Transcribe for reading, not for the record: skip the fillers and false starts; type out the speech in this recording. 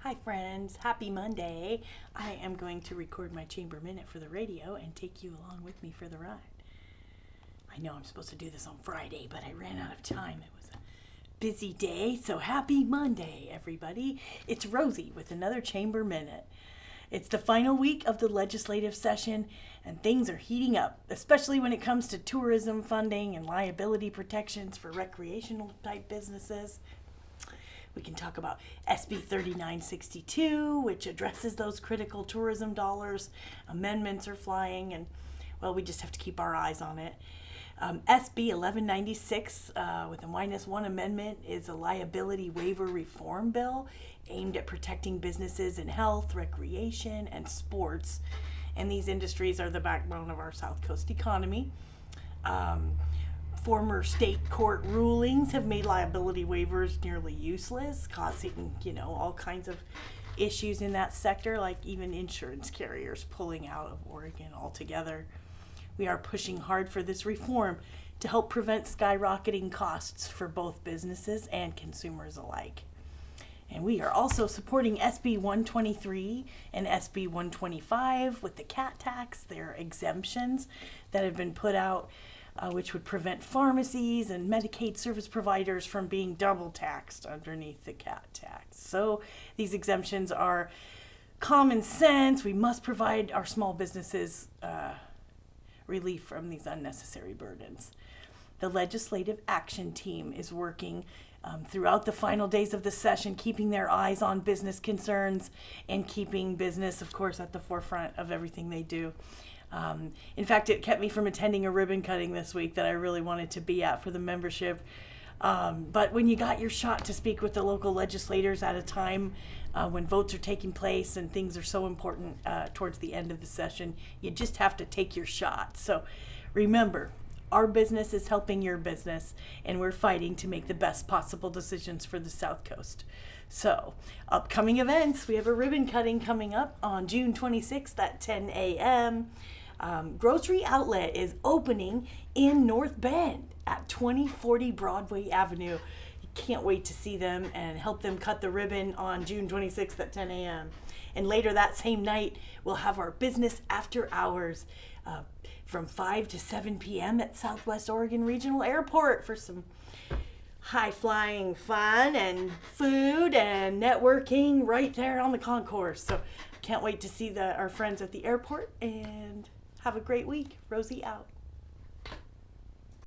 Hi friends, happy Monday. I am going to record my chamber minute for the radio and take you along with me for the ride. I know I'm supposed to do this on Friday, but I ran out of time. It was a busy day, so happy Monday, everybody. It's Rosie with another chamber minute. It's the final week of the legislative session, and things are heating up, especially when it comes to tourism funding and liability protections for recreational type businesses. We can talk about SB 3962, which addresses those critical tourism dollars. Amendments are flying, and, well, we just have to keep our eyes on it. SB 1196, with a -1 amendment, is a liability waiver reform bill aimed at protecting businesses in health, recreation, and sports. And these industries are the backbone of our South Coast economy. Former state court rulings have made liability waivers nearly useless, causing, all kinds of issues in that sector, like even insurance carriers pulling out of Oregon altogether. We are pushing hard for this reform to help prevent skyrocketing costs for both businesses and consumers alike. And we are also supporting SB 123 and SB 125 with the cat tax. They're exemptions that have been put out, which would prevent pharmacies and Medicaid service providers from being double taxed underneath the cat tax. So these exemptions are common sense. We must provide our small businesses relief from these unnecessary burdens. The Legislative Action Team is working throughout the final days of the session, keeping their eyes on business concerns and keeping business, of course, at the forefront of everything they do. In fact, it kept me from attending a ribbon cutting this week that I really wanted to be at for the membership. But when you got your shot to speak with the local legislators at a time when votes are taking place and things are so important towards the end of the session, you just have to take your shot. So remember, our business is helping your business, and we're fighting to make the best possible decisions for the South Coast. So, upcoming events, we have a ribbon cutting coming up on June 26th at 10 a.m. Grocery Outlet is opening in North Bend at 2040 Broadway Avenue. You can't wait to see them and help them cut the ribbon on June 26th at 10 a.m. And later that same night, we'll have our business after hours from 5 to 7 p.m. at Southwest Oregon Regional Airport for some high-flying fun and food and networking right there on the concourse. So can't wait to see our friends at the airport, and have a great week. Rosie out.